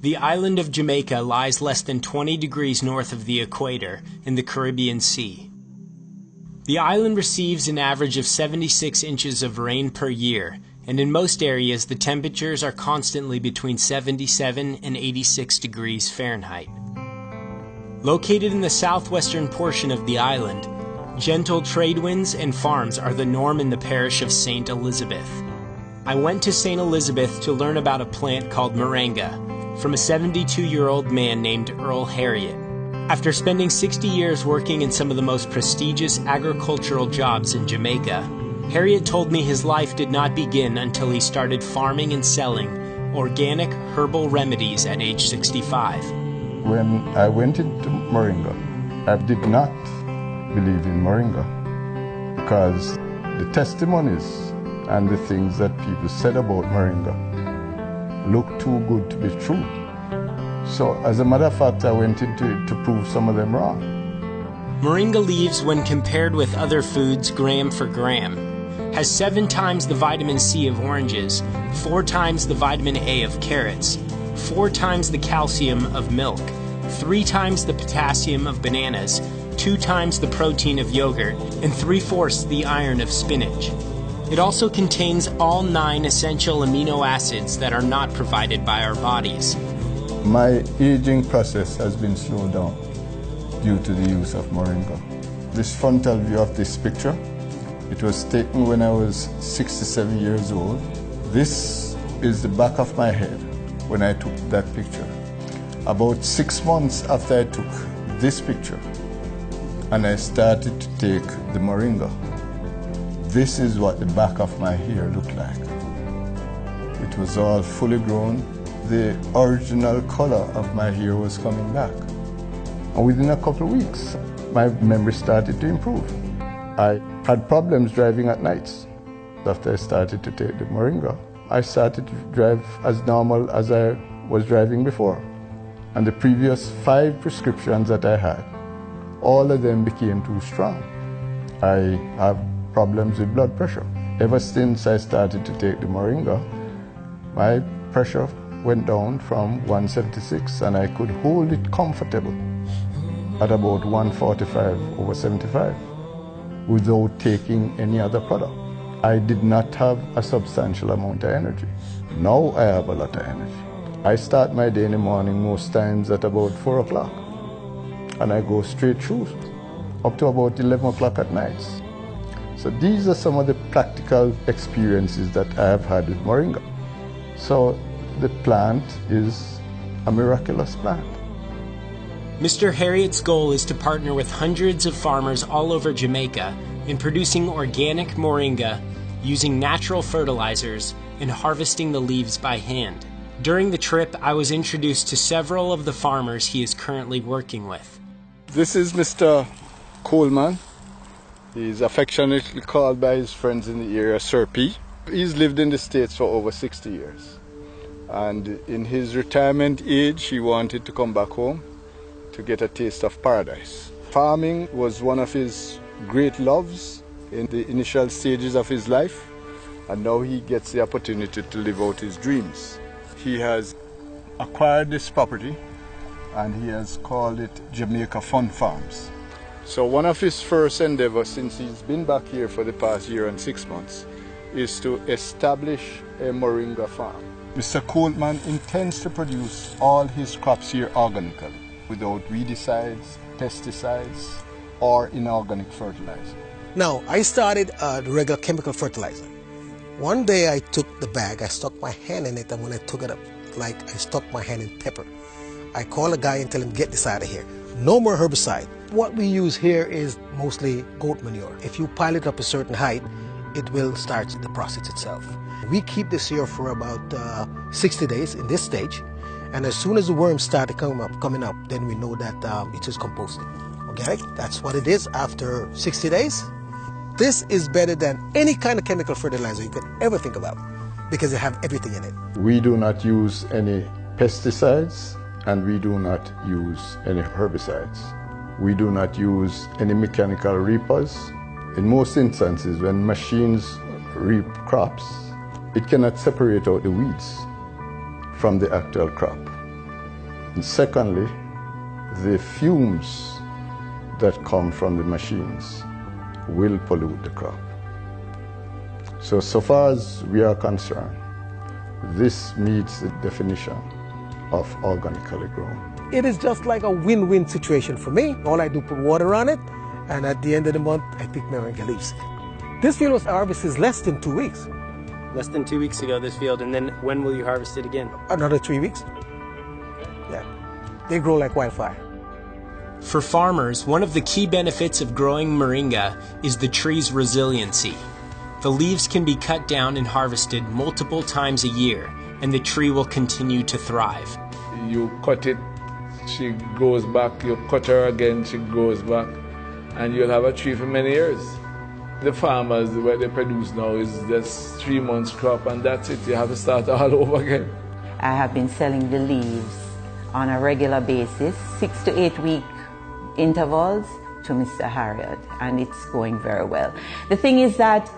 The island of Jamaica lies less than 20 degrees north of the equator in the Caribbean Sea. The island receives an average of 76 inches of rain per year, and in most areas the temperatures are constantly between 77 and 86 degrees Fahrenheit. Located in the southwestern portion of the island, gentle trade winds and farms are the norm in the parish of St. Elizabeth. I went to St. Elizabeth to learn about a plant called moringa from a 72-year-old man named Earl Harriet. After spending 60 years working in some of the most prestigious agricultural jobs in Jamaica, Harriet told me his life did not begin until he started farming and selling organic herbal remedies at age 65. When I went into moringa, I did not believe in moringa because the testimonies and the things that people said about moringa looked too good to be true. So as a matter of fact, I went into it to prove some of them wrong. Moringa leaves, when compared with other foods gram for gram, has 7 times the vitamin C of oranges, 4 times the vitamin A of carrots, 4 times the calcium of milk, 3 times the potassium of bananas, 2 times the protein of yogurt, and 3/4 the iron of spinach. It also contains all 9 essential amino acids that are not provided by our bodies. My aging process has been slowed down due to the use of moringa. This frontal view of this picture, it was taken when I was 67 years old. This is the back of my head when I took that picture. About 6 months after I took this picture and I started to take the moringa, this is what the back of my hair looked like. It was all fully grown. The original color of my hair was coming back. And within a couple of weeks, my memory started to improve. I had problems driving at nights. After I started to take the moringa, I started to drive as normal as I was driving before. And the previous 5 prescriptions that I had, all of them became too strong. I have problems with blood pressure. Ever since I started to take the moringa, my pressure went down from 176 and I could hold it comfortable at about 145/75 without taking any other product. I did not have a substantial amount of energy. Now I have a lot of energy. I start my day in the morning most times at about 4 o'clock and I go straight through up to about 11 o'clock at night. So these are some of the practical experiences that I have had with moringa. So the plant is a miraculous plant. Mr. Harriet's goal is to partner with hundreds of farmers all over Jamaica in producing organic moringa using natural fertilizers and harvesting the leaves by hand. During the trip, I was introduced to several of the farmers he is currently working with. This is Mr. Coleman. He's affectionately called by his friends in the area Sir P. He's lived in the States for over 60 years. And in his retirement age, he wanted to come back home to get a taste of paradise. Farming was one of his great loves in the initial stages of his life, and now he gets the opportunity to live out his dreams. He has acquired this property and he has called it Jamaica Fun Farms. So one of his first endeavors since he's been back here for the past year and 6 months is to establish a moringa farm. Mr. Coleman intends to produce all his crops here organically, without weedicides, pesticides, or inorganic fertilizer. Now, I started the regular chemical fertilizer. One day I took the bag, I stuck my hand in it, and when I took it up, like I stuck my hand in pepper. I call a guy and tell him, get this out of here. No more herbicide. What we use here is mostly goat manure. If you pile it up a certain height, it will start the process itself. We keep this here for about 60 days in this stage, and as soon as the worms start coming up, then we know that it is composting. Okay, that's what it is after 60 days. This is better than any kind of chemical fertilizer you could ever think about because it have everything in it. We do not use any pesticides and we do not use any herbicides. We do not use any mechanical reapers. In most instances, when machines reap crops, it cannot separate out the weeds from the actual crop. And secondly, the fumes that come from the machines will pollute the crop. So far as we are concerned, this meets the definition of organically grown. It is just like a win-win situation for me. All I do put water on it, and at the end of the month, I pick moringa leaves. This field was harvested less than 2 weeks. Less than 2 weeks ago, this field, and then when will you harvest it again? Another 3 weeks. Yeah, they grow like wildfire. For farmers, one of the key benefits of growing moringa is the tree's resiliency. The leaves can be cut down and harvested multiple times a year, and the tree will continue to thrive. You cut it, she goes back, you cut her again, she goes back, and you'll have a tree for many years. The farmers, what they produce now is just 3 months crop, and that's it. You have to start all over again. I have been selling the leaves on a regular basis, 6 to 8 week intervals to Mr. Harriet, and it's going very well. The thing is that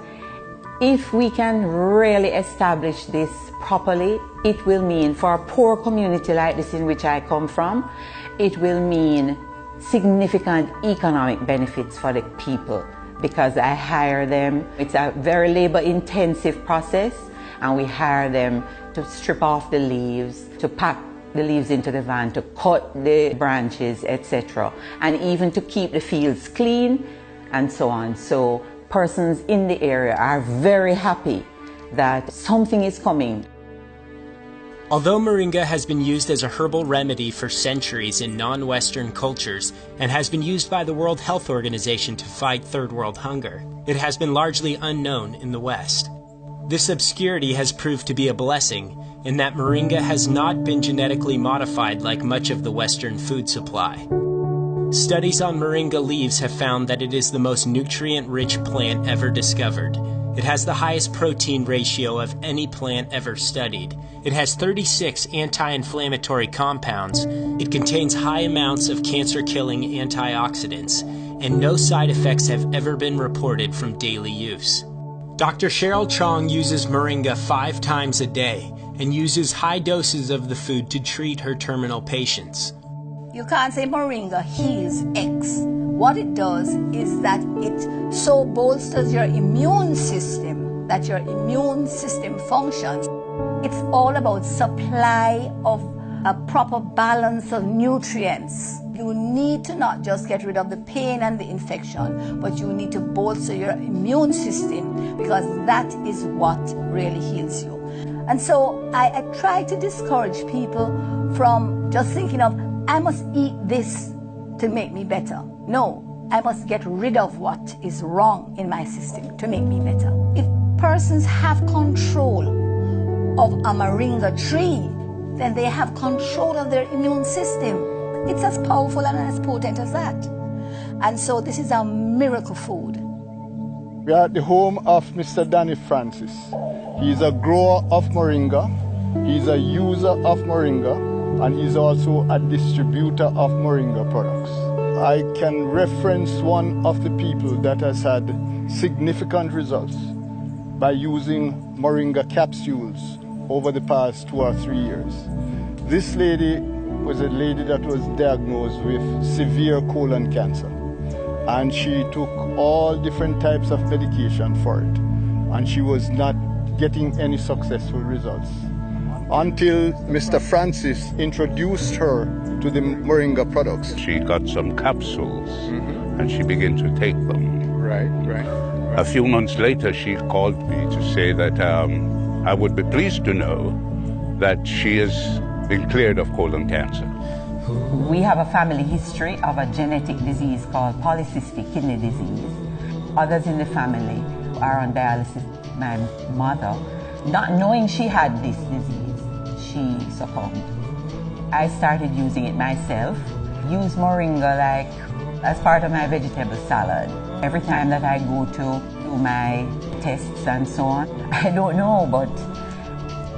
if we can really establish this properly, it will mean for a poor community like this in which I come from, it will mean significant economic benefits for the people because I hire them. It's a very labor-intensive process, and we hire them to strip off the leaves, to pack the leaves into the van, to cut the branches, etc., and even to keep the fields clean and so on. So persons in the area are very happy that something is coming. Although moringa has been used as a herbal remedy for centuries in non-Western cultures and has been used by the World Health Organization to fight third world hunger, it has been largely unknown in the West. This obscurity has proved to be a blessing in that moringa has not been genetically modified like much of the Western food supply. Studies on moringa leaves have found that it is the most nutrient-rich plant ever discovered. It has the highest protein ratio of any plant ever studied. It has 36 anti-inflammatory compounds. It contains high amounts of cancer-killing antioxidants, and no side effects have ever been reported from daily use. Dr. Cheryl Chong uses moringa 5 times a day and uses high doses of the food to treat her terminal patients. You can't say moringa heals X. What it does is that it so bolsters your immune system that your immune system functions. It's all about supply of a proper balance of nutrients. You need to not just get rid of the pain and the infection, but you need to bolster your immune system because that is what really heals you. And so I try to discourage people from just thinking of, I must eat this to make me better. No, I must get rid of what is wrong in my system to make me better. If persons have control of a moringa tree, then they have control of their immune system. It's as powerful and as potent as that. And so this is a miracle food. We are at the home of Mr. Danny Francis. He's a grower of moringa, he's a user of moringa, and he's also a distributor of moringa products. I can reference one of the people that has had significant results by using moringa capsules over the past 2 or 3 years. This lady was a lady that was diagnosed with severe colon cancer, and she took all different types of medication for it, and she was not getting any successful results until Mr. Francis introduced her to the moringa products. She got some capsules and she began to take them. Right. A few months later, she called me to say that I would be pleased to know that she has been cleared of colon cancer. We have a family history of a genetic disease called polycystic kidney disease. Others in the family are on dialysis. My mother, not knowing she had this disease, she succumbed. I started using it myself, use moringa like as part of my vegetable salad. Every time that I go to do my tests and so on, I don't know, but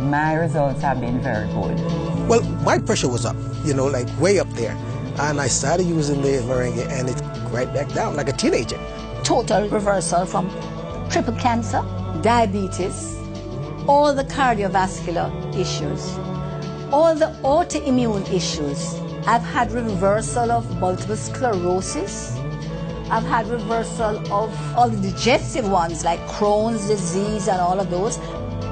my results have been very good. Well, my pressure was up, like way up there. And I started using the moringa and it right back down like a teenager. Total reversal from triple cancer, diabetes, all the cardiovascular issues. all the autoimmune issues. I've had reversal of multiple sclerosis. I've had reversal of all the digestive ones like Crohn's disease and all of those.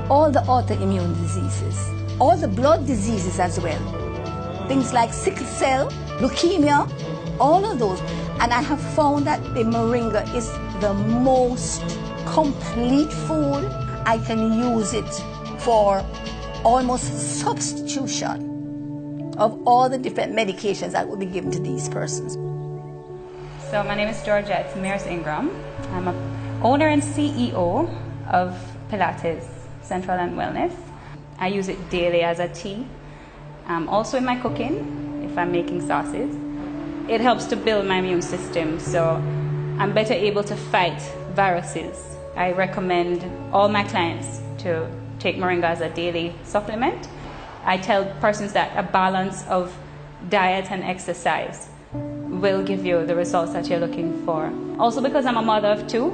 All the autoimmune diseases. All the blood diseases as well. Things like sickle cell, leukemia, all of those. And I have found that the moringa is the most complete food. I can use it for almost substitution of all the different medications that will be given to these persons. So my name is Georgette Mears Ingram. I'm an owner and CEO of Pilates Central and Wellness. I use it daily as a tea. Also in my cooking, if I'm making sauces. It helps to build my immune system, so I'm better able to fight viruses. I recommend all my clients to take moringa as a daily supplement. I tell persons that a balance of diet and exercise will give you the results that you're looking for. Also, because I'm a mother of two,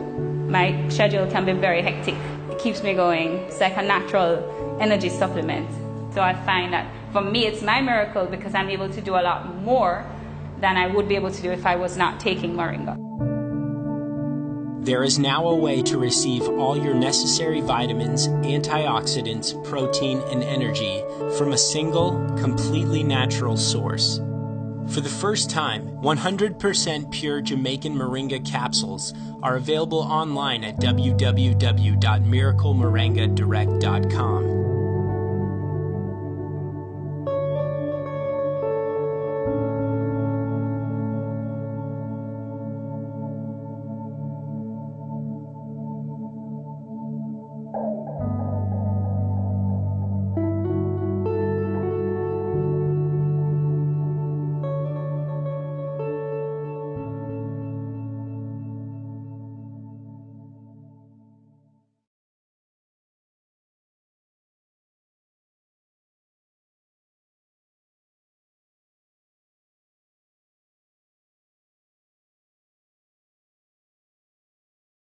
my schedule can be very hectic. It keeps me going. It's like a natural energy supplement. So I find that for me, it's my miracle because I'm able to do a lot more than I would be able to do if I was not taking moringa. There is now a way to receive all your necessary vitamins, antioxidants, protein, and energy from a single, completely natural source. For the first time, 100% pure Jamaican moringa capsules are available online at www.miraclemoringadirect.com.